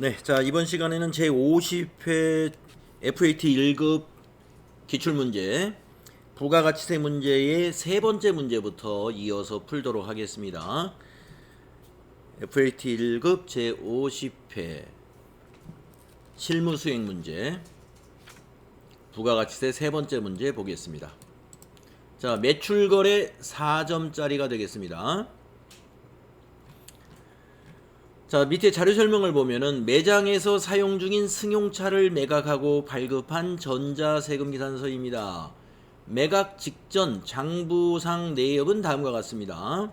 네, 자 이번 시간에는 제 50회 FAT 1급 기출문제 부가가치세 문제의 세 번째 문제부터 이어서 풀도록 하겠습니다. FAT 1급 제 50회 실무수행 문제 부가가치세 세 번째 문제 보겠습니다. 자, 매출거래 4점짜리가 되겠습니다. 자, 밑에 자료 설명을 보면은 매장에서 사용 중인 승용차를 매각하고 발급한 전자세금계산서입니다. 매각 직전 장부상 내역은 다음과 같습니다.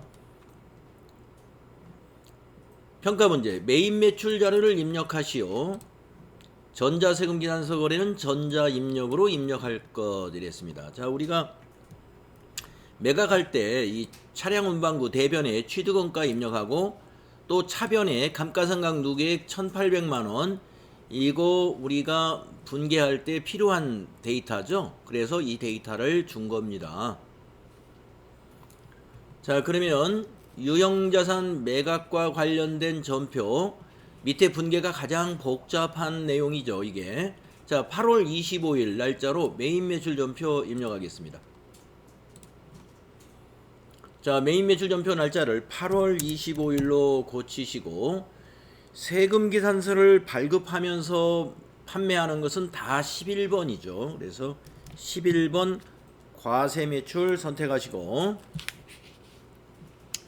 평가 문제. 매입 매출 자료를 입력하시오. 전자세금계산서 거래는 전자입력으로 입력할 것 이랬습니다. 자, 우리가 매각할 때 이 차량 운반구 대변에 취득원가 입력하고 또 차변에 감가상각 누계액 1,800만원 이거 우리가 분계할 때 필요한 데이터죠. 그래서 이 데이터를 준 겁니다. 자, 그러면 유형자산 매각과 관련된 전표 밑에 분계가 가장 복잡한 내용이죠. 이게 자 8월 25일 날짜로 매입 매출 전표 입력하겠습니다. 자, 메인 매출 전표 날짜를 8월 25일로 고치시고 세금 계산서를 발급하면서 판매하는 것은 다 11번이죠. 그래서 11번 과세 매출 선택하시고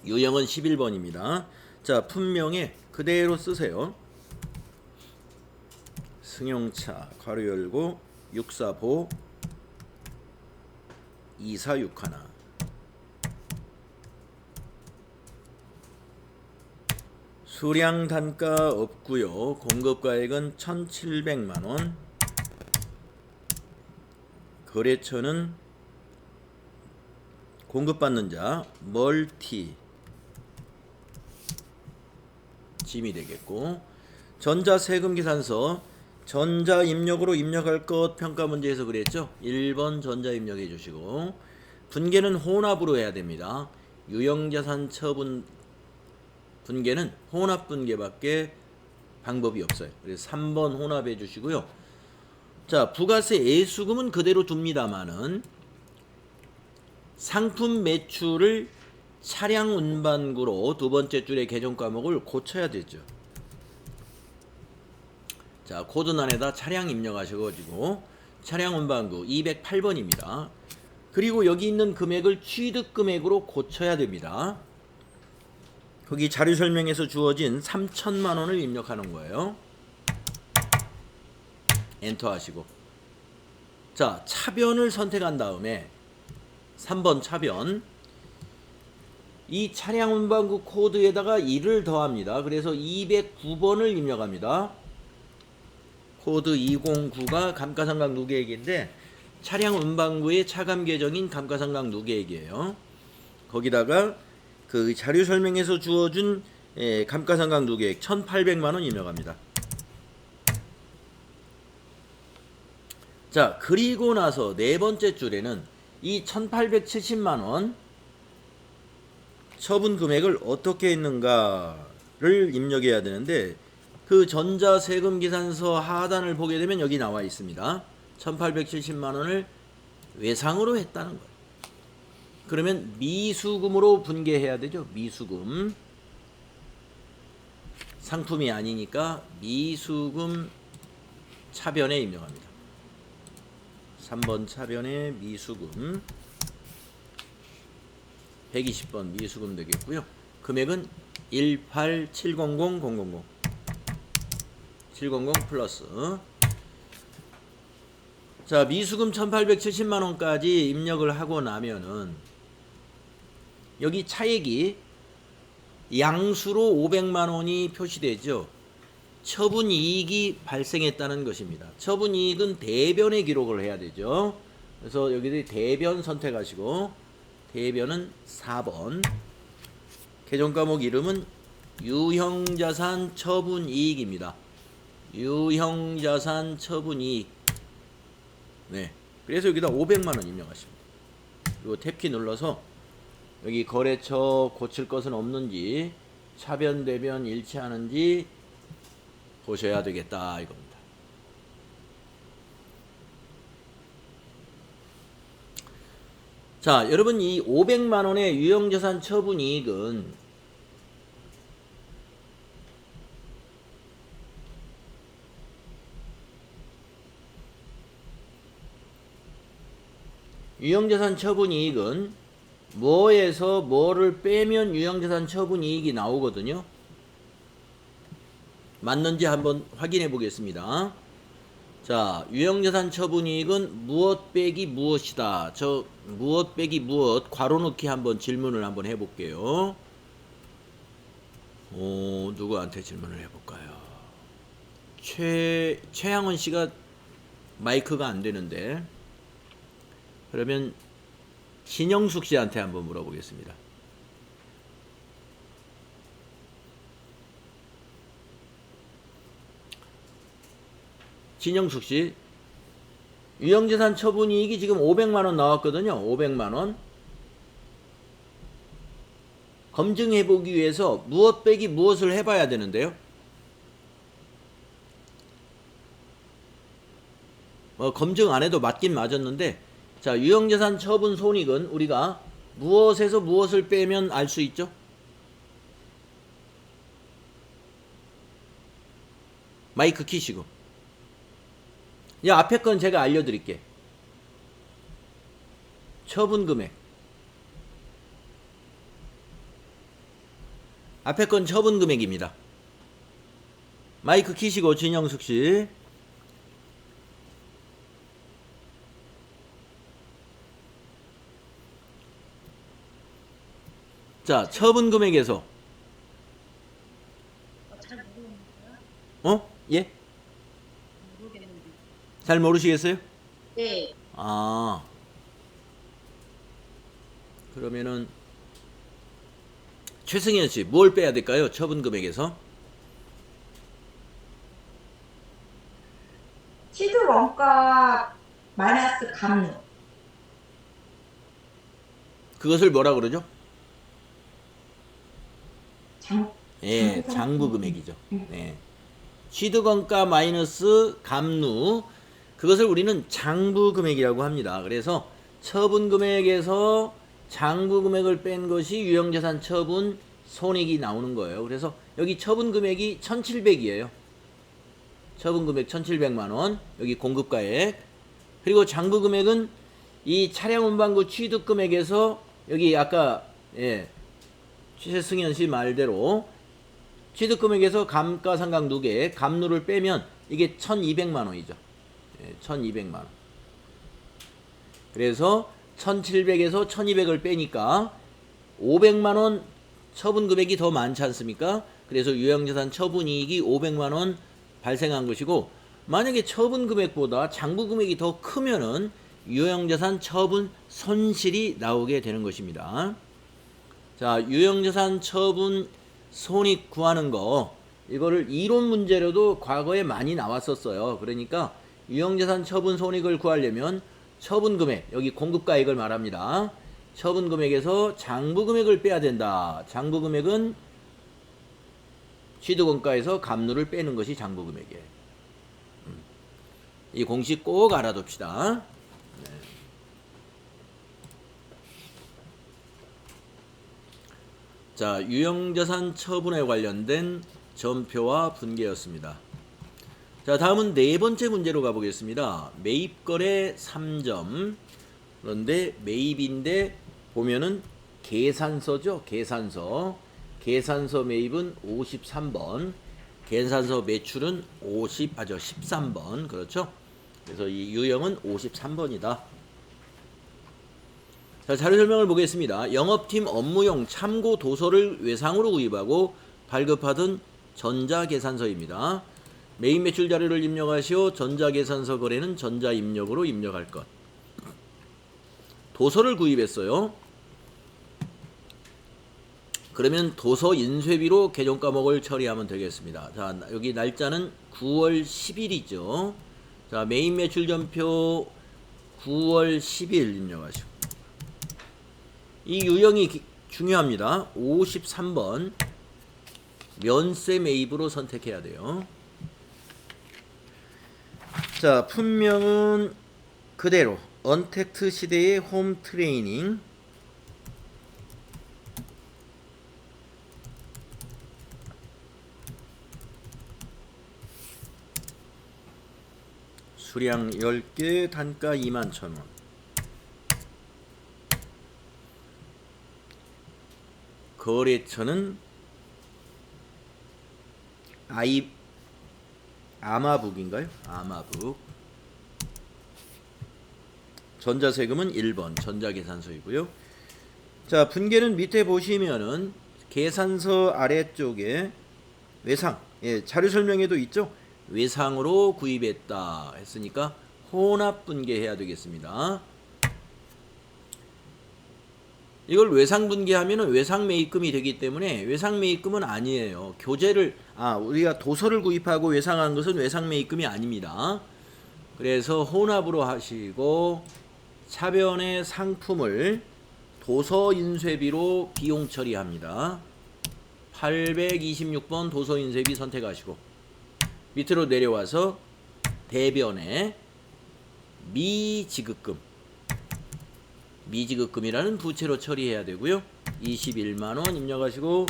유형은 11번입니다. 자, 품명에 그대로 쓰세요. 승용차 괄호 열고 645 2461 수량 단가 없고요. 공급가액은 1,700만원. 거래처는 공급받는 자 멀티 짐이 되겠고 전자세금계산서 전자입력으로 입력할 것 평가 문제에서 그랬죠. 1번 전자입력해 주시고 분계는 혼합으로 해야 됩니다. 유형자산 처분 분계는 혼합 분계밖에 방법이 없어요. 그래서 3번 혼합해 주시고요. 자, 부가세 애수금은 그대로 둡니다만은 상품 매출을 차량 운반구로 두 번째 줄의 계정 과목을 고쳐야 되죠. 자, 코드란에다 차량 입력하셔가지고 차량 운반구 208번입니다. 그리고 여기 있는 금액을 취득 금액으로 고쳐야 됩니다. 거기 자료 설명에서 주어진 3천만 원을 입력하는 거예요. 엔터 하시고 자, 차변을 선택한 다음에 3번 차변 이 차량 운반구 코드에다가 1을 더합니다. 그래서 209번을 입력합니다. 코드 209가 감가상각 누계액인데 차량 운반구의 차감 계정인 감가상각 누계액이에요. 거기다가 그 자료 설명에서 주어준 감가상각 누계액 1,800만원 입력합니다. 자, 그리고 나서 네 번째 줄에는 이 1,870만원 처분 금액을 어떻게 했는가를 입력해야 되는데 그 전자세금 계산서 하단을 보게 되면 여기 나와 있습니다. 1,870만원을 외상으로 했다는 거예요. 그러면 미수금으로 분계해야 되죠. 미수금. 상품이 아니니까 미수금 차변에 입력합니다. 3번 차변에 미수금 120번 미수금 되겠고요. 금액은 18700 700 플러스 자, 미수금 1,870만원까지 입력을 하고 나면은 여기 차액이 양수로 500만원이 표시되죠. 처분이익이 발생했다는 것입니다. 처분이익은 대변에 기록을 해야 되죠. 그래서 여기 대변 선택하시고 대변은 4번 계정과목 이름은 유형자산 처분이익입니다. 유형자산 처분이익. 네, 그래서 여기다 500만원 입력하십니다. 그리고 탭키 눌러서 여기 거래처 고칠 것은 없는지 차변 대변 일치하는지 보셔야 되겠다 이겁니다. 자, 여러분 이 500만 원의 유형자산 처분이익은 유형자산 처분이익은 뭐에서 뭐를 빼면 유형자산 처분이익이 나오거든요. 맞는지 한번 확인해 보겠습니다. 자, 유형자산 처분이익은 무엇 빼기 무엇이다. 저 무엇 빼기 무엇 괄호 넣기 한번 질문을 한번 해볼게요. 누구한테 질문을 해볼까요? 최양원 씨가 마이크가 안 되는데, 그러면 신영숙 씨한테 한번 물어보겠습니다. 신영숙 씨, 유형자산 처분이익이 지금 500만 원 나왔거든요. 500만 원. 검증해 보기 위해서 무엇 빼기 무엇을 해봐야 되는데요. 검증 안 해도 맞긴 맞았는데, 자, 유형자산 처분 손익은 우리가 무엇에서 무엇을 빼면 알 수 있죠? 마이크 키시고. 야, 앞에 건 제가 알려드릴게. 처분 금액. 앞에 건 처분 금액입니다. 마이크 키시고, 진영숙 씨. 자, 처분 금액에서. 잘 모르겠는데요? 예? 모르겠는데. 잘 모르시겠어요? 네. 아. 그러면은 최승현 씨, 뭘 빼야 될까요? 처분 금액에서? 시드 원가 마이너스 감로. 그것을 뭐라 그러죠? 예, 장부 장부 금액이죠. 네. 취득원가 마이너스 감루, 그것을 우리는 장부 금액이라고 합니다. 그래서 처분 금액에서 장부 금액을 뺀 것이 유형자산 처분 손익이 나오는 거예요. 그래서 여기 처분 금액이 1,700이에요. 처분 금액 1,700만 원, 여기 공급가액. 그리고 장부 금액은 이 차량 운반구 취득 금액에서 여기 아까 최승현 씨 말대로 취득 금액에서 감가상각 누계 감루를 빼면 이게 1,200만 원이죠. 1,200만 원. 그래서 1,700에서 1,200을 빼니까 500만 원 처분 금액이 더 많지 않습니까? 그래서 유형자산 처분이익이 500만 원 발생한 것이고, 만약에 처분 금액보다 장부 금액이 더 크면은 유형자산 처분 손실이 나오게 되는 것입니다. 자, 유형자산 처분 손익 구하는 거, 이거를 이론 문제로도 과거에 많이 나왔었어요. 그러니까 유형자산 처분 손익을 구하려면 처분 금액, 여기 공급가액을 말합니다. 처분 금액에서 장부 금액을 빼야 된다. 장부 금액은 취득원가에서 감루를 빼는 것이 장부 금액이에요. 이 공식 꼭 알아둡시다. 네. 자, 유형자산 처분에 관련된 전표와 분계였습니다. 자, 다음은 네 번째 문제로 가보겠습니다. 매입거래 3점. 그런데 매입인데 보면은 계산서죠. 계산서. 계산서 매입은 53번. 계산서 매출은 13번. 그렇죠? 그래서 이 유형은 53번이다. 자, 자료 설명을 보겠습니다. 영업팀 업무용 참고 도서를 외상으로 구입하고 발급하던 전자계산서입니다. 매입 매출 자료를 입력하시오. 전자계산서 거래는 전자입력으로 입력할 것. 도서를 구입했어요. 그러면 도서 인쇄비로 계정과목을 처리하면 되겠습니다. 자, 여기 날짜는 9월 10일이죠. 자, 매입 매출 전표 9월 10일 입력하시오. 이 유형이 중요합니다. 53번 면세 매입으로 선택해야 돼요. 자, 품명은 그대로 언택트 시대의 홈 트레이닝. 수량 10개, 단가 21,000원. 거래처는 아마북인가요? 아마북. 전자세금은 1번 전자계산서이고요. 자, 분계는 밑에 보시면은 계산서 아래쪽에 외상, 예, 자료 설명에도 있죠. 외상으로 구입했다 했으니까 혼합 분계해야 되겠습니다. 이걸 외상 분계하면은 외상 매입금이 되기 때문에 외상 매입금은 아니에요. 교재를 우리가 도서를 구입하고 외상한 것은 외상 매입금이 아닙니다. 그래서 혼합으로 하시고 차변의 상품을 도서 인쇄비로 비용 처리합니다. 826번 도서 인쇄비 선택하시고 밑으로 내려와서 대변에 미지급금이라는 부채로 처리해야 되고요. 21만원 입력하시고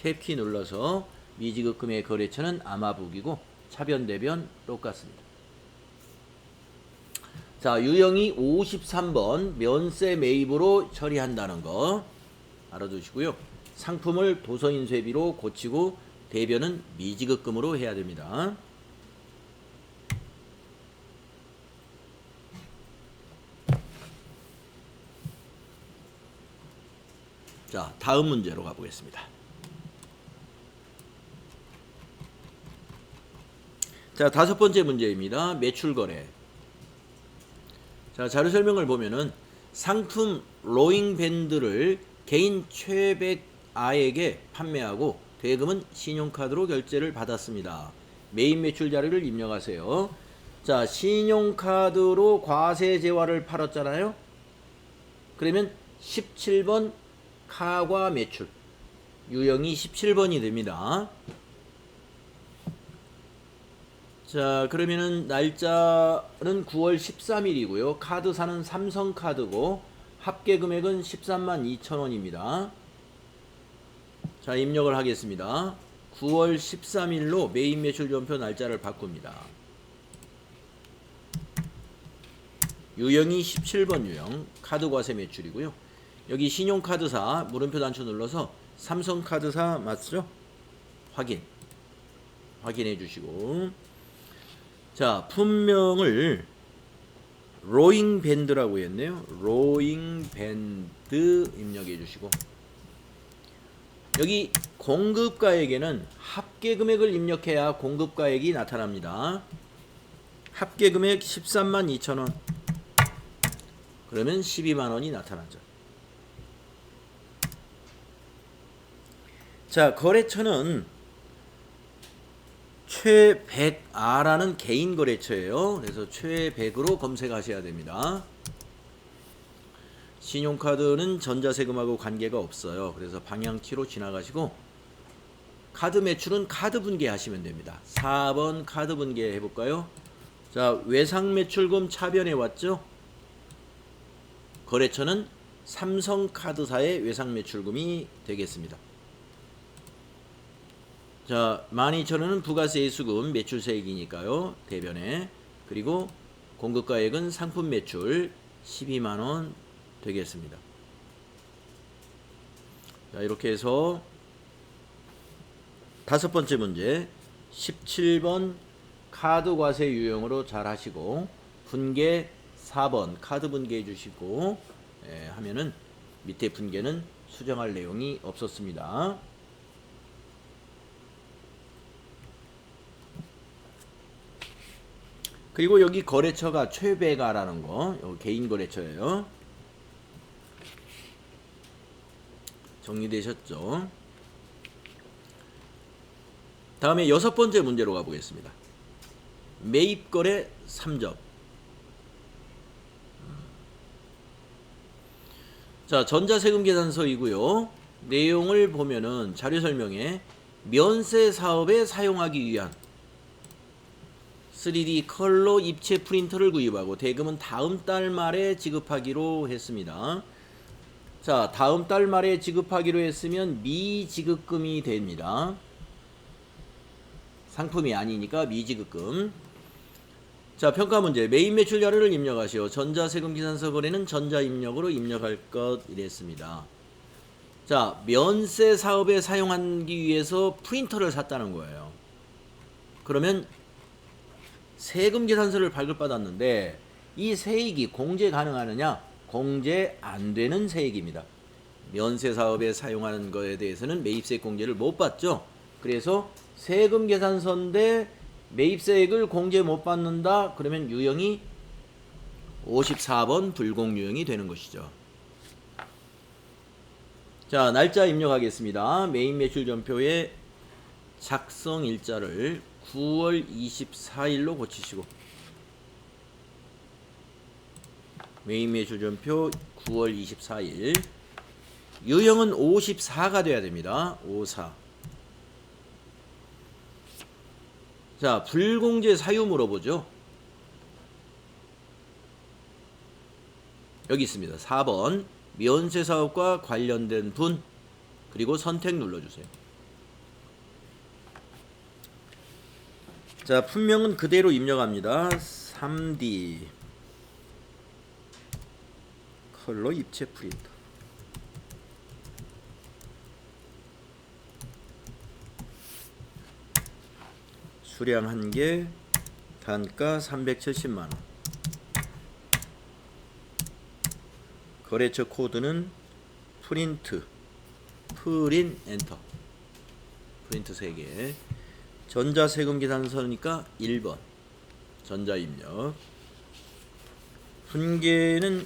탭키 눌러서 미지급금의 거래처는 아마북이고 차변 대변 똑같습니다. 자, 유형이 53번 면세 매입으로 처리한다는 거 알아두시고요. 상품을 도서인쇄비로 고치고 대변은 미지급금으로 해야 됩니다. 자, 다음 문제로 가보겠습니다. 자, 5번째 문제입니다. 매출거래. 자, 자료 설명을 보면은 상품 로잉 밴드를 개인 최백아에게 판매하고 대금은 신용카드로 결제를 받았습니다. 매입 매출 자료를 입력하세요. 자, 신용카드로 과세 재화를 팔았잖아요. 그러면 17번 카과 매출, 유형이 17번이 됩니다. 자, 그러면은 날짜는 9월 13일이고요. 카드사는 삼성카드고 합계 금액은 13만 2천원입니다. 자, 입력을 하겠습니다. 9월 13일로 매입 매출 전표 날짜를 바꿉니다. 유형이 17번 유형, 카드 과세 매출이고요. 여기 신용카드사 물음표 단추 눌러서 삼성카드사 맞죠? 확인해 주시고, 자, 품명을 로잉 밴드라고 했네요. 로잉 밴드 입력해 주시고, 여기 공급가액에는 합계 금액을 입력해야 공급가액이 나타납니다. 합계 금액 13만 2천원, 그러면 12만원이 나타나죠. 자, 거래처는 최백아라는 개인 거래처예요. 그래서 최백으로 검색하셔야 됩니다. 신용카드는 전자세금하고 관계가 없어요. 그래서 방향키로 지나가시고 카드 매출은 카드 분계하시면 됩니다. 4번 카드 분계 해볼까요? 자, 외상 매출금 차변에 왔죠? 거래처는 삼성카드사의 외상 매출금이 되겠습니다. 자, 12,000원은 부가세의 수금 매출세액이니까요. 대변에. 그리고 공급가액은 상품 매출 12만원 되겠습니다. 자, 이렇게 해서 5번째 문제 17번 카드 과세 유형으로 잘 하시고 분계 4번 카드 분계해 주시고 하면은 밑에 분계는 수정할 내용이 없었습니다. 그리고 여기 거래처가 최백아라는 거, 여기 개인 거래처예요. 정리되셨죠? 다음에 6번째 문제로 가보겠습니다. 매입거래 3점. 자, 전자세금 계산서이고요. 내용을 보면은 자료 설명에 면세 사업에 사용하기 위한 3D 컬러 입체 프린터를 구입하고 대금은 다음 달 말에 지급하기로 했습니다. 자, 다음 달 말에 지급하기로 했으면 미지급금이 됩니다. 상품이 아니니까 미지급금. 자, 평가 문제. 메인 매출 자료를 입력하시오. 전자세금 기산서 거래는 전자입력으로 입력할 것 이랬습니다. 자, 면세 사업에 사용하기 위해서 프린터를 샀다는 거예요. 그러면 세금 계산서를 발급받았는데 이 세액이 공제 가능하느냐? 공제 안 되는 세액입니다. 면세 사업에 사용하는 거에 대해서는 매입세액 공제를 못 받죠. 그래서 세금 계산서인데 매입세액을 공제 못 받는다. 그러면 유형이 54번 불공유형이 되는 것이죠. 자, 날짜 입력하겠습니다. 메인 매출 전표에 작성 일자를 9월 24일로 고치시고 메인 매출 전표 9월 24일 유형은 54가 돼야 됩니다. 54. 자, 불공제 사유 물어보죠. 여기 있습니다. 4번 면세 사업과 관련된 분 그리고 선택 눌러주세요. 자, 품명은 그대로 입력합니다. 3D 컬러 입체 프린터. 수량 1개, 단가 370만원. 거래처 코드는 프린트, 엔터. 프린트 3개. 전자세금 계산서니까 1번. 전자입력. 분계는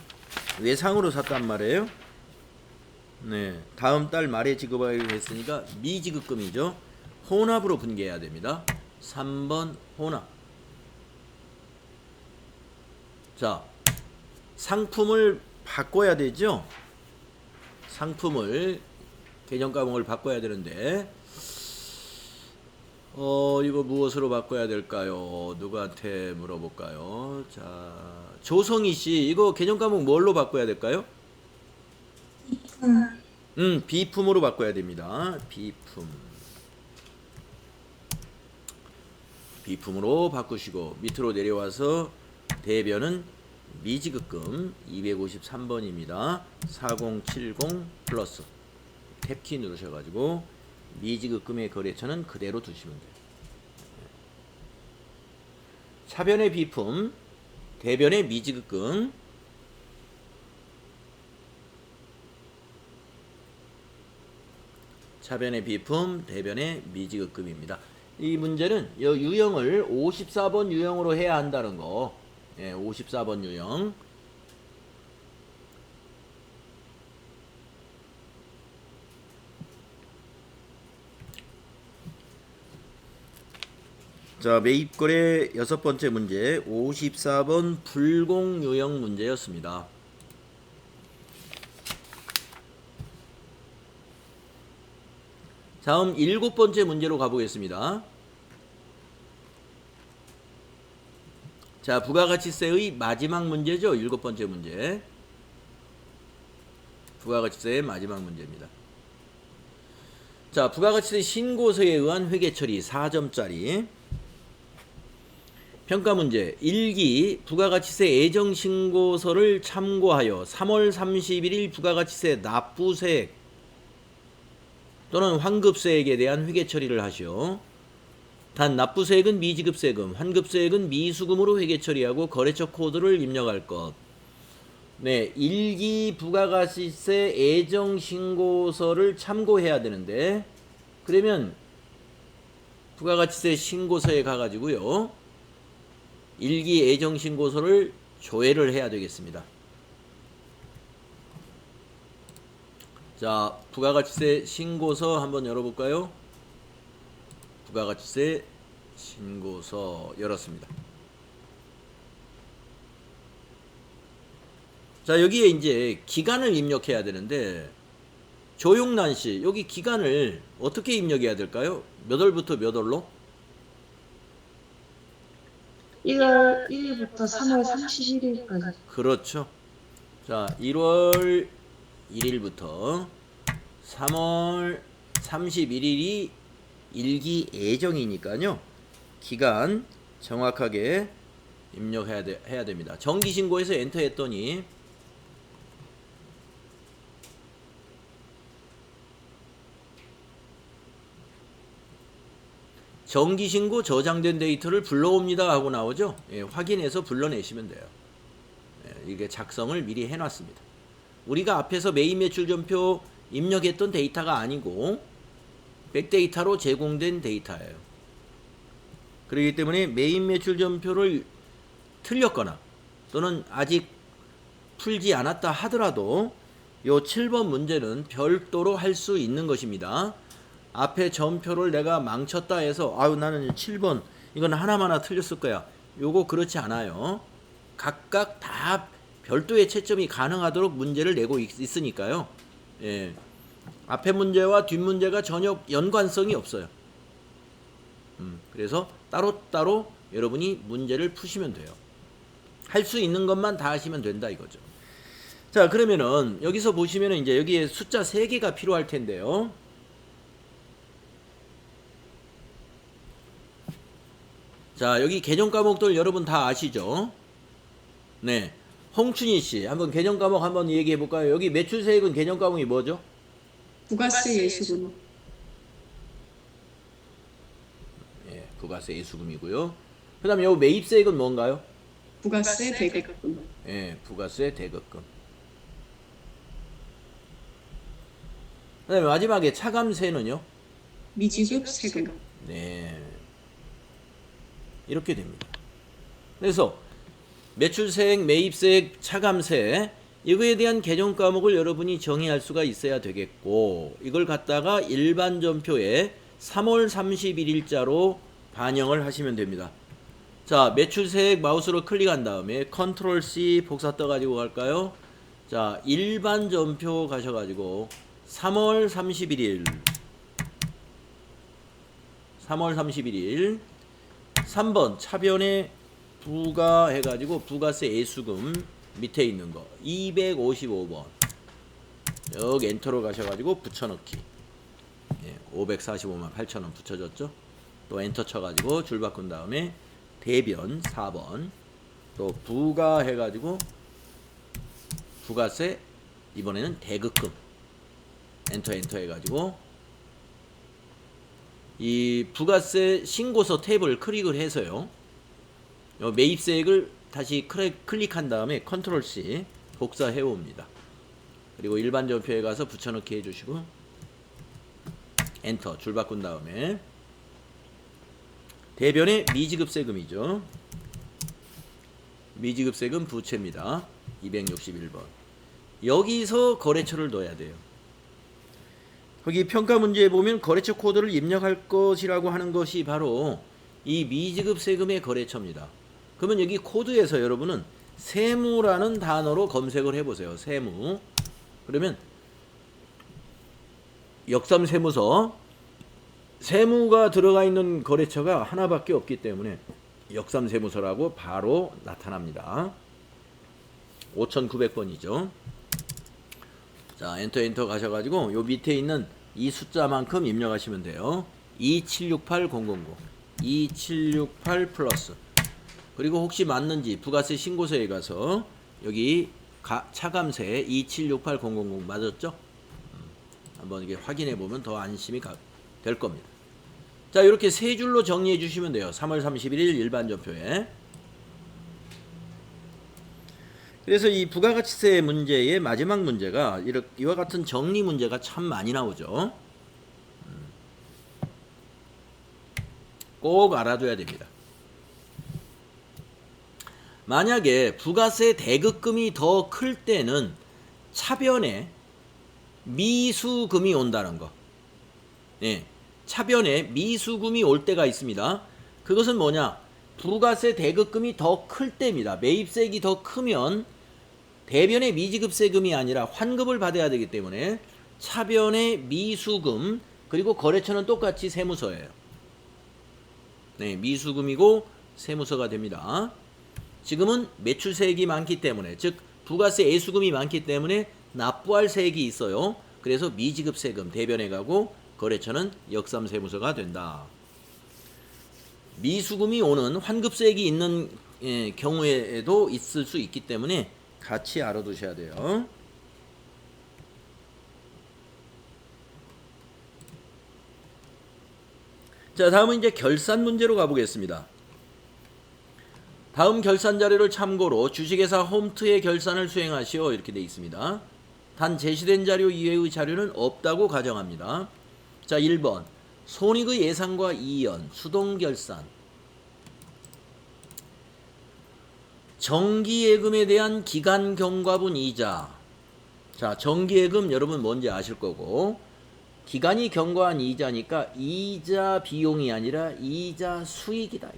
외상으로 샀단 말이에요. 네, 다음 달 말에 지급하기로 했으니까 미지급금이죠. 혼합으로 분계해야 됩니다. 3번 혼합. 자, 상품을 바꿔야 되죠. 상품을 계정과목을 바꿔야 되는데 이거 무엇으로 바꿔야 될까요? 누구한테 물어볼까요? 자, 조성희 씨, 이거 계정과목 뭘로 바꿔야 될까요? 비품으로 바꿔야 됩니다. 비품으로 바꾸시고 밑으로 내려와서 대변은 미지급금 253번입니다. 4070 플러스 탭키 누르셔가지고 미지급금의 거래처는 그대로 두시면 돼요. 차변의 비품, 대변의 미지급금. 차변의 비품, 대변의 미지급금입니다. 이 문제는 이 유형을 54번 유형으로 해야 한다는 거. 예, 54번 유형. 자, 매입거래 6번째 문제 54번 불공유형 문제였습니다. 다음 7번째 문제로 가보겠습니다. 자, 부가가치세의 마지막 문제죠. 7번째 문제. 부가가치세의 마지막 문제입니다. 자, 부가가치세 신고서에 의한 회계처리 4점짜리. 평가 문제 1기 부가가치세 애정신고서를 참고하여 3월 31일 부가가치세 납부세액 또는 환급세액에 대한 회계처리를 하시오. 단 납부세액은 미지급세금, 환급세액은 미수금으로 회계처리하고 거래처 코드를 입력할 것. 네, 1기 부가가치세 애정신고서를 참고해야 되는데 그러면 부가가치세 신고서에 가가지고요 1기 애정신고서를 조회를 해야 되겠습니다. 자, 부가가치세 신고서 한번 열어볼까요? 부가가치세 신고서 열었습니다. 자, 여기에 이제 기간을 입력해야 되는데 조용란 씨, 여기 기간을 어떻게 입력해야 될까요? 몇 월부터 몇 월로? 1월 1일부터 3월 31일까지. 그렇죠. 자, 1월 1일부터 3월 31일이 일기 예정이니까요. 기간 정확하게 입력해야 됩니다. 정기신고해서 엔터 했더니 정기신고 저장된 데이터를 불러옵니다 하고 나오죠. 예, 확인해서 불러내시면 돼요. 예, 이게 작성을 미리 해놨습니다. 우리가 앞에서 메인 매출 전표 입력했던 데이터가 아니고 백데이터로 제공된 데이터예요. 그렇기 때문에 메인 매출 전표를 틀렸거나 또는 아직 풀지 않았다 하더라도 요 7번 문제는 별도로 할 수 있는 것입니다. 앞에 전표를 내가 망쳤다 해서 아유 나는 7번 이건 하나마나 틀렸을 거야. 요거 그렇지 않아요. 각각 다 별도의 채점이 가능하도록 문제를 내고 있으니까요. 예. 앞에 문제와 뒷 문제가 전혀 연관성이 없어요. 그래서 따로따로 여러분이 문제를 푸시면 돼요. 할 수 있는 것만 다 하시면 된다 이거죠. 자, 그러면은 여기서 보시면은 이제 여기에 숫자 3개가 필요할 텐데요. 자, 여기 개정 과목들 여러분 다 아시죠? 네. 홍춘희 씨, 한번 개정 과목 한번 얘기해 볼까요? 여기 매출세액은 개정 과목이 뭐죠? 부가세 예수금. 예, 부가세 예수금이고요. 그다음에 요 매입세액은 뭔가요? 부가세 대급금. 예, 부가세 대급금. 그다음에 마지막에 차감세는요? 미지급 세금. 네. 이렇게 됩니다. 그래서 매출세액, 매입세액, 차감세 이거에 대한 개정 과목을 여러분이 정의할 수가 있어야 되겠고 이걸 갖다가 일반 전표에 3월 31일자로 반영을 하시면 됩니다. 자, 매출세액 마우스로 클릭한 다음에 컨트롤 C 복사 떠가지고 갈까요? 자, 일반 전표 가셔가지고 3월 31일 3번 차변에 부가 해가지고 부가세 예수금 밑에 있는 거 255번 여기 엔터로 가셔가지고 붙여넣기. 예, 545만 8천원 붙여줬죠. 또 엔터 쳐가지고 줄 바꾼 다음에 대변 4번 또 부가 해가지고 부가세 이번에는 대급금 엔터 해가지고 이 부가세 신고서 탭을 클릭을 해서요. 요 매입세액을 다시 클릭한 다음에 컨트롤 C 복사해 옵니다. 그리고 일반 전표에 가서 붙여넣기 해주시고 엔터 줄 바꾼 다음에 대변의 미지급세금이죠. 미지급세금 부채입니다. 261번. 여기서 거래처를 넣어야 돼요. 거기 평가 문제에 보면 거래처 코드를 입력할 것이라고 하는 것이 바로 이 미지급세금의 거래처입니다. 그러면 여기 코드에서 여러분은 세무라는 단어로 검색을 해보세요. 세무. 그러면 역삼세무서 세무가 들어가 있는 거래처가 하나밖에 없기 때문에 역삼세무서라고 바로 나타납니다. 5900번이죠. 자, 엔터 가셔가지고 요 밑에 있는 이 숫자만큼 입력하시면 돼요. 2768000 2768 플러스. 그리고 혹시 맞는지 부가세 신고서에 가서 여기 차감세 2768000 맞았죠? 한번 이게 확인해 보면 더 안심이 될 겁니다. 자, 이렇게 세 줄로 정리해 주시면 돼요. 3월 31일 일반 전표에. 그래서 이 부가가치세 문제의 마지막 문제가 이와 같은 정리 문제가 참 많이 나오죠. 꼭 알아둬야 됩니다. 만약에 부가세 대급금이 더 클 때는 차변에 미수금이 온다는 거. 네, 차변에 미수금이 올 때가 있습니다. 그것은 뭐냐? 부가세 대급금이 더 클 때입니다. 매입세액이 더 크면 대변의 미지급세금이 아니라 환급을 받아야 되기 때문에 차변의 미수금 그리고 거래처는 똑같이 세무서예요. 네, 미수금이고 세무서가 됩니다. 지금은 매출세액이 많기 때문에, 즉 부가세 예수금이 많기 때문에 납부할 세액이 있어요. 그래서 미지급세금 대변에 가고 거래처는 역삼세무서가 된다. 미수금이 오는 환급세액이 있는 경우에도 있을 수 있기 때문에 같이 알아두셔야 돼요. 자, 다음은 이제 결산 문제로 가보겠습니다. 다음 결산 자료를 참고로 주식회사 홈트의 결산을 수행하시오 이렇게 되어 있습니다. 단 제시된 자료 이외의 자료는 없다고 가정합니다. 자, 1번 손익의 예상과 이연 수동결산. 정기예금에 대한 기간 경과분 이자. 자, 정기예금 여러분 뭔지 아실 거고, 기간이 경과한 이자니까 이자 비용이 아니라 이자 수익이다.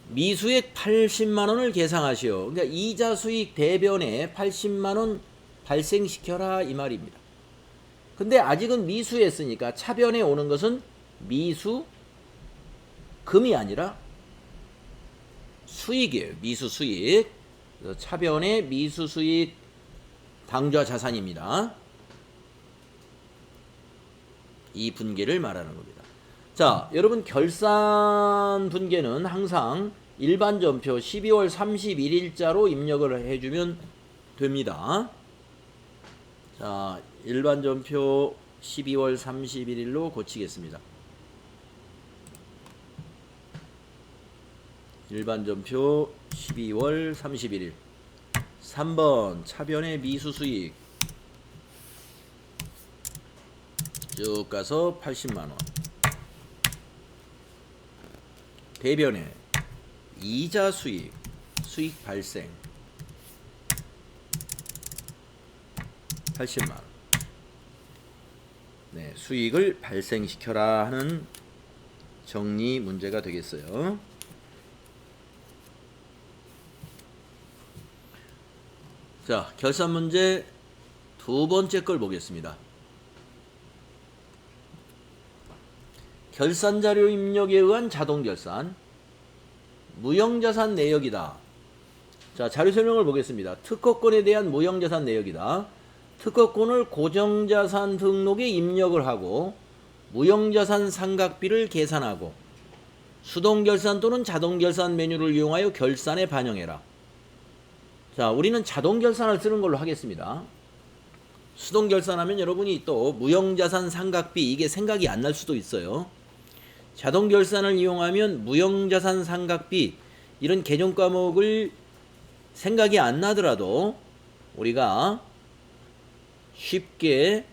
미수액 80만 원을 계상하시오. 그러니까 이자 수익 대변에 80만 원 발생시켜라 이 말입니다. 근데 아직은 미수했으니까 차변에 오는 것은 미수금이 아니라 수익이에요. 미수 수익. 차변에 미수 수익 당좌 자산입니다. 이 분계를 말하는 겁니다. 자, 여러분 결산 분계는 항상 일반 전표 12월 31일자로 입력을 해주면 됩니다. 자, 일반 전표 12월 31일로 고치겠습니다. 일반 전표 12월 31일. 3번 차변의 미수 수익 쭉 가서 80만 원. 대변에 이자 수익, 수익 발생 80만 원. 네, 수익을 발생시켜라 하는 정리 문제가 되겠어요. 자, 결산 문제 두 번째 걸 보겠습니다. 결산 자료 입력에 의한 자동 결산. 무형자산 내역이다. 자, 자료 설명을 보겠습니다. 특허권에 대한 무형자산 내역이다. 특허권을 고정자산 등록에 입력을 하고 무형자산 상각비를 계산하고 수동결산 또는 자동결산 메뉴를 이용하여 결산에 반영해라. 자, 우리는 자동결산을 쓰는 걸로 하겠습니다. 수동결산하면 여러분이 또 무형자산 상각비 이게 생각이 안 날 수도 있어요. 자동결산을 이용하면 무형자산 상각비 이런 개정 과목을 생각이 안 나더라도 우리가 쉽게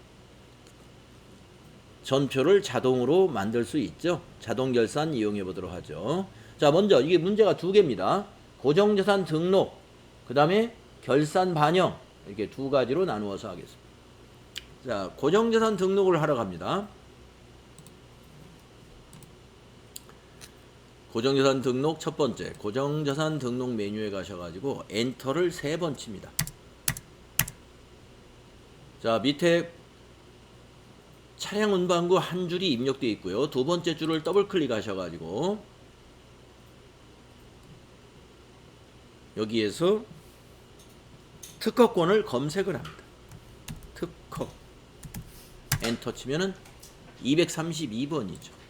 전표를 자동으로 만들 수 있죠. 자동결산 이용해 보도록 하죠. 자, 먼저 이게 문제가 두 개입니다. 고정자산 등록, 그 다음에 결산 반영, 이렇게 두 가지로 나누어서 하겠습니다. 자, 고정자산 등록을 하러 갑니다. 고정자산 등록 첫 번째, 고정자산 등록 메뉴에 가셔가지고 엔터를 3번 칩니다. 자, 밑에 차량 운반구 한 줄이 입력되어 있고요. 두 번째 줄을 더블 클릭하셔가지고 여기에서 특허권을 검색을 합니다. 특허 엔터 치면은 232번이죠.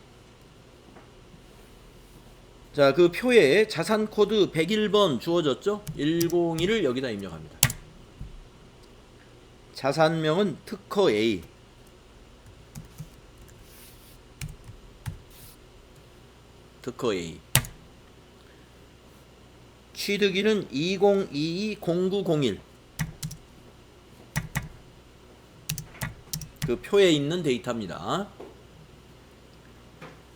자, 그 표에 자산 코드 101번 주어졌죠? 101을 여기다 입력합니다. 자산명은 특허 A. 특허 A. 취득일은 2022-0901. 그 표에 있는 데이터입니다.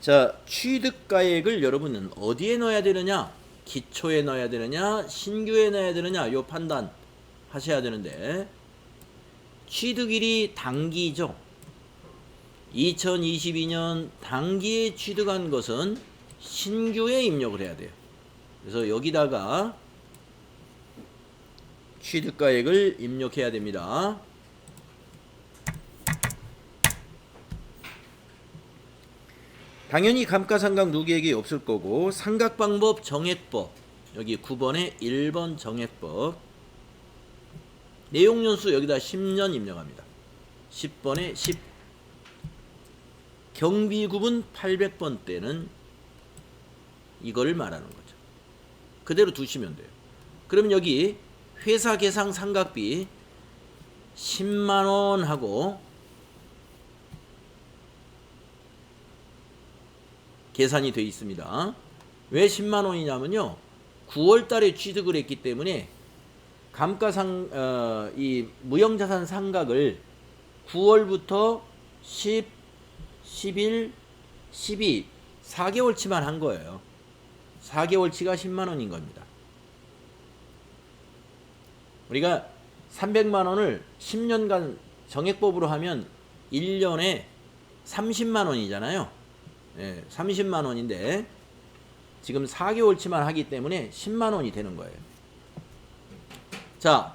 자, 취득가액을 여러분은 어디에 넣어야 되느냐? 기초에 넣어야 되느냐? 신규에 넣어야 되느냐? 요 판단 하셔야 되는데, 취득일이 당기죠. 2022년 당기에 취득한 것은 신규에 입력을 해야 돼요. 그래서 여기다가 취득가액을 입력해야 됩니다. 당연히 감가상각 누계액이 없을 거고 상각방법 정액법 여기 9번에 1번 정액법 내용연수 여기다 10년 입력합니다. 10번에 10 경비구분 800번 때는 이거를 말하는 거죠. 그대로 두시면 돼요. 그럼 여기 회사 계상 상각비 10만원 하고 계산이 되어 있습니다. 왜 10만원이냐면요 9월달에 취득을 했기 때문에 이 무형자산 상각을 9월부터 10, 11, 12 4개월치만 한 거예요. 4개월치가 10만원인 겁니다. 우리가 300만원을 10년간 정액법으로 하면 1년에 30만원이잖아요. 예, 30만원인데 지금 4개월치만 하기 때문에 10만원이 되는 거예요. 자,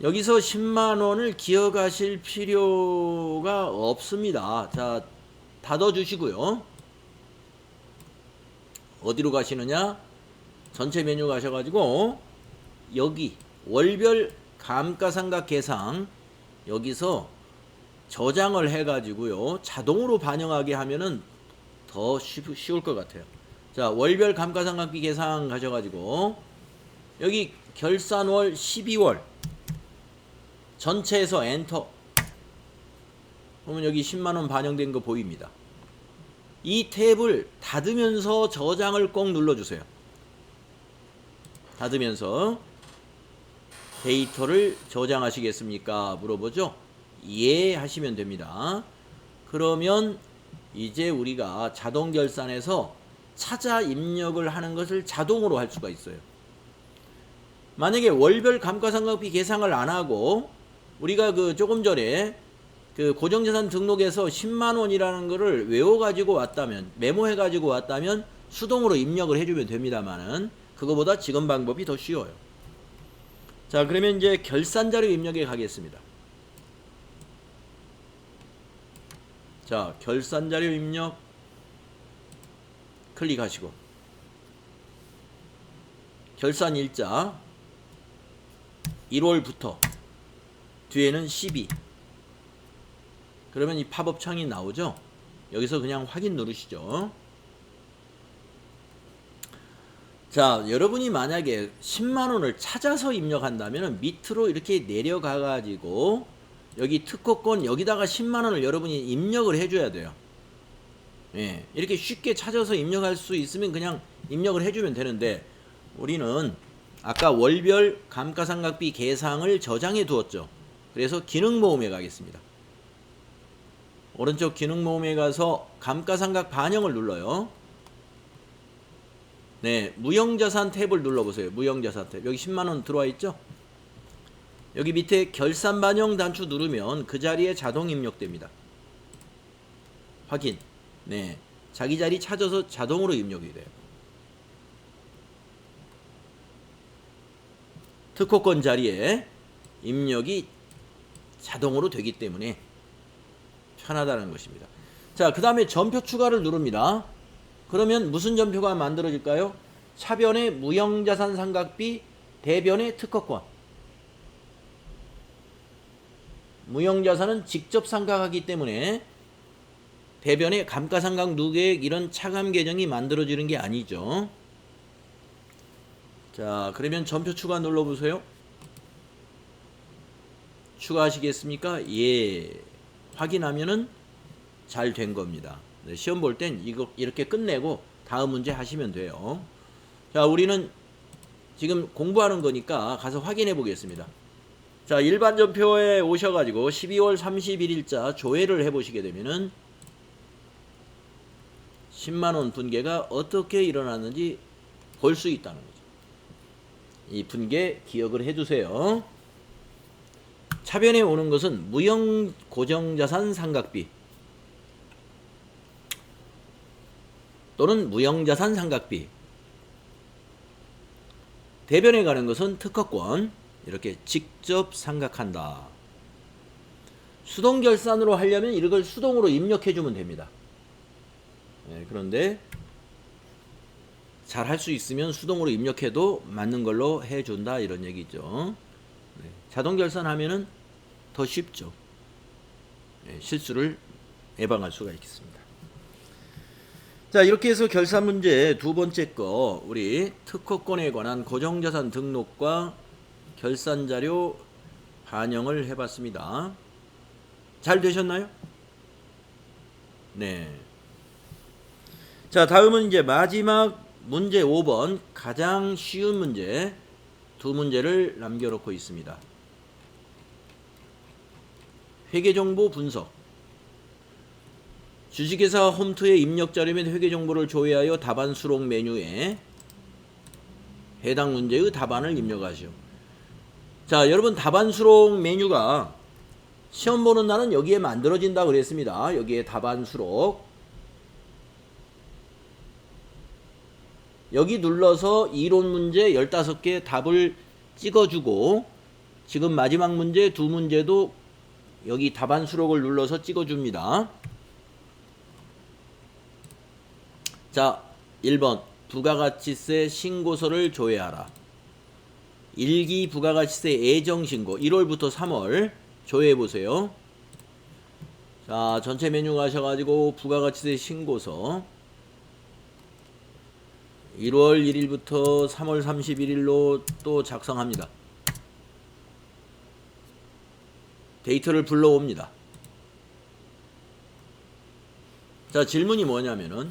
여기서 10만원을 기억하실 필요가 없습니다. 자, 닫아주시고요. 어디로 가시느냐? 전체 메뉴 가셔가지고 여기 월별 감가상각 계상 여기서 저장을 해가지고요 자동으로 반영하게 하면은 더 쉬울 것 같아요. 자, 월별 감가상각비 계상 가셔가지고 여기 결산월 12월 전체에서 엔터 그러면 여기 10만원 반영된 거 보입니다. 이 탭을 닫으면서 저장을 꼭 눌러주세요. 닫으면서 데이터를 저장하시겠습니까? 물어보죠. 예 하시면 됩니다. 그러면 이제 우리가 자동 결산에서 찾아 입력을 하는 것을 자동으로 할 수가 있어요. 만약에 월별 감가상각비 계상을 안 하고 우리가 그 조금 전에 그 고정자산 등록에서 10만원이라는 거를 외워가지고 왔다면 메모해가지고 왔다면 수동으로 입력을 해주면 됩니다만은 그거보다 지금 방법이 더 쉬워요. 자, 그러면 이제 결산자료 입력에 가겠습니다. 자, 결산자료 입력 클릭하시고 결산일자 1월부터 뒤에는 12 그러면 이 팝업 창이 나오죠. 여기서 그냥 확인 누르시죠. 자, 여러분이 만약에 10만원을 찾아서 입력한다면 밑으로 이렇게 내려가 가지고 여기 특허권 여기다가 10만원을 여러분이 입력을 해줘야 돼요. 예, 이렇게 쉽게 찾아서 입력할 수 있으면 그냥 입력을 해주면 되는데 우리는 아까 월별 감가상각비 계상을 저장해 두었죠. 그래서 기능모음에 가겠습니다. 오른쪽 기능모음에 가서 감가상각 반영을 눌러요. 네, 무형자산 탭을 눌러보세요. 무형자산 탭. 여기 10만원 들어와 있죠? 여기 밑에 결산 반영 단추 누르면 그 자리에 자동 입력됩니다. 확인. 네, 자기 자리 찾아서 자동으로 입력이 돼요. 특허권 자리에 입력이 자동으로 되기 때문에 편하다는 것입니다. 자, 그 다음에 전표 추가를 누릅니다. 그러면 무슨 전표가 만들어질까요? 차변의 무형자산 상각비, 대변의 특허권. 무형자산은 직접 상각하기 때문에 대변의 감가상각 누계액 이런 차감 계정이 만들어지는 게 아니죠. 자, 그러면 전표 추가 눌러보세요. 추가하시겠습니까? 예. 확인하면은 잘 된 겁니다. 네, 시험 볼 땐 이거 이렇게 끝내고 다음 문제 하시면 돼요. 자, 우리는 지금 공부하는 거니까 가서 확인해 보겠습니다. 자, 일반 전표에 오셔가지고 12월 31일자 조회를 해보시게 되면은 10만원 분괴가 어떻게 일어났는지 볼 수 있다는 거죠. 이 분괴 기억을 해두세요. 차변에 오는 것은 무형 고정자산 상각비 또는 무형자산 상각비. 대변에 가는 것은 특허권. 이렇게 직접 상각한다. 수동 결산으로 하려면 이걸 수동으로 입력해 주면 됩니다. 그런데 잘 할 수 있으면 수동으로 입력해도 맞는 걸로 해준다 이런 얘기죠. 자동 결산하면은 더 쉽죠. 실수를 예방할 수가 있겠습니다. 자, 이렇게 해서 결산 문제 두 번째 거 우리 특허권에 관한 고정자산 등록과 결산 자료 반영을 해봤습니다. 잘 되셨나요? 네. 자, 다음은 이제 마지막 문제 5번 가장 쉬운 문제 두 문제를 남겨놓고 있습니다. 회계정보 분석. 주식회사 홈트의 입력자료 및 회계정보를 조회하여 답안 수록 메뉴에 해당 문제의 답안을 입력하시오. 자, 여러분 답안 수록 메뉴가 시험 보는 날은 여기에 만들어진다 그랬습니다. 여기에 답안 수록. 여기 눌러서 이론 문제 15개 답을 찍어주고 지금 마지막 문제 두 문제도 여기 답안 수록을 눌러서 찍어줍니다. 자, 1번 부가가치세 신고서를 조회하라. 1기 부가가치세 예정신고 1월부터 3월 조회해보세요. 자, 전체 메뉴 가셔가지고 부가가치세 신고서 1월 1일부터 3월 31일로 또 작성합니다. 데이터를 불러옵니다. 자, 질문이 뭐냐면은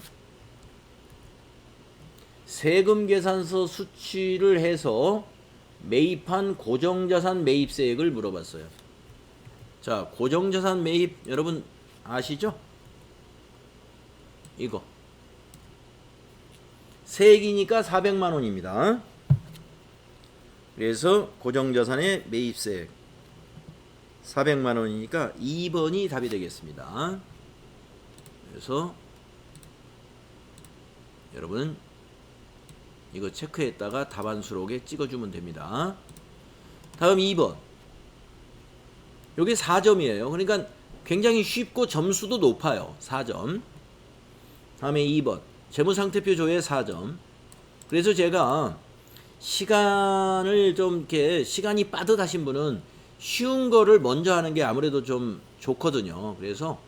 세금 계산서 수취를 해서 매입한 고정자산 매입세액을 물어봤어요. 자, 고정자산 매입 여러분 아시죠? 이거 세액이니까 400만 원입니다. 그래서 고정자산의 매입세액 400만 원이니까 2번이 답이 되겠습니다. 그래서 여러분 이거 체크했다가 답안 수록에 찍어주면 됩니다. 다음 2번. 여기 4점이에요. 그러니까 굉장히 쉽고 점수도 높아요. 4점. 다음에 2번. 재무상태표 조회 4점. 그래서 제가 시간을 좀 이렇게 시간이 빠듯하신 분은 쉬운 거를 먼저 하는 게 아무래도 좀 좋거든요. 그래서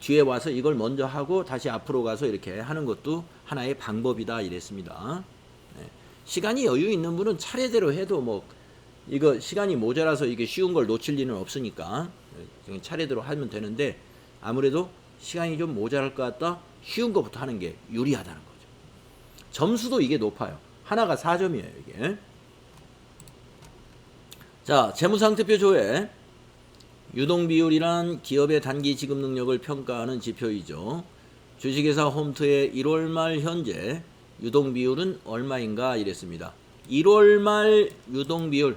뒤에 와서 이걸 먼저 하고 다시 앞으로 가서 이렇게 하는 것도 하나의 방법이다 이랬습니다. 시간이 여유 있는 분은 차례대로 해도 뭐 이거 시간이 모자라서 이게 쉬운 걸 놓칠 리는 없으니까 그냥 차례대로 하면 되는데 아무래도 시간이 좀 모자랄 것 같다 쉬운 것부터 하는 게 유리하다는 거죠. 점수도 이게 높아요. 하나가 4점이에요 이게. 자, 재무상태표 조회. 유동비율이란 기업의 단기 지급 능력을 평가하는 지표이죠. 주식회사 홈트의 1월 말 현재 유동비율은 얼마인가 이랬습니다. 1월 말 유동비율.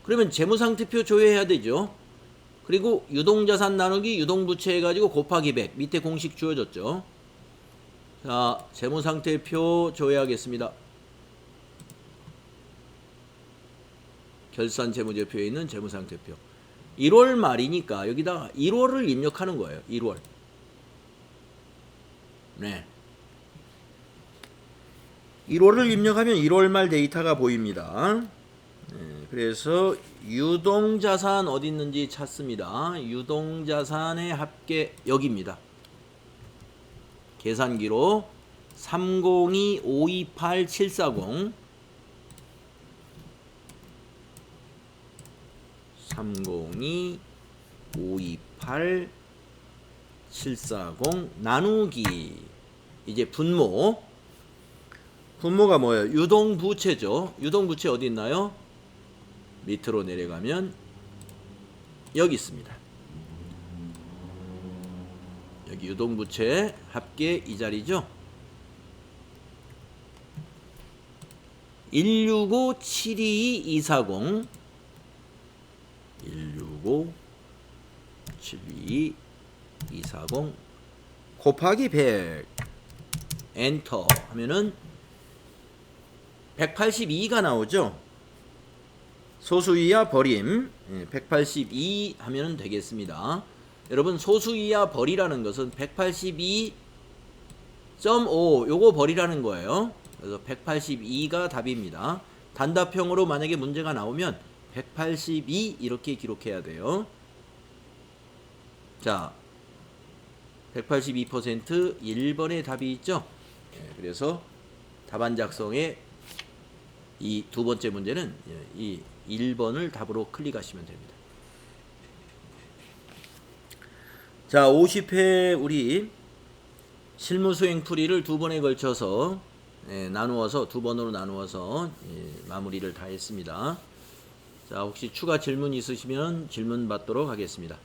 그러면 재무상태표 조회해야 되죠. 그리고 유동자산 나누기 유동부채 해가지고 곱하기 100. 밑에 공식 주어졌죠. 자, 재무상태표 조회하겠습니다. 결산 재무제표에 있는 재무상태표. 1월 말이니까 여기다가 1월을 입력하는 거예요. 1월. 네. 1월을 입력하면 1월 말 데이터가 보입니다. 네, 그래서 유동자산 어디 있는지 찾습니다. 유동자산의 합계 여기입니다. 계산기로 302-528-740 302-528-740 나누기 이제 분모가 뭐예요? 유동부채죠. 유동부채 어디 있나요? 밑으로 내려가면 여기 있습니다. 여기 유동부채 합계 이 자리죠. 165-722-240 165-722-240 곱하기 100 엔터 하면은 182가 나오죠. 소수이하 버림 182 하면 되겠습니다. 여러분 소수 이하 벌이라는 것은 182.5 요거 벌이라는 거예요. 그래서 182가 답입니다. 단답형으로 만약에 문제가 나오면 182 이렇게 기록해야 돼요. 자, 182% 1번의 답이 있죠. 그래서 답안 작성에 이 두 번째 문제는 이 1번을 답으로 클릭하시면 됩니다. 자, 50회 우리 실무 수행 풀이를 두 번에 걸쳐서 나누어서 두 번으로 나누어서 마무리를 다 했습니다. 자, 혹시 추가 질문 있으시면 질문 받도록 하겠습니다.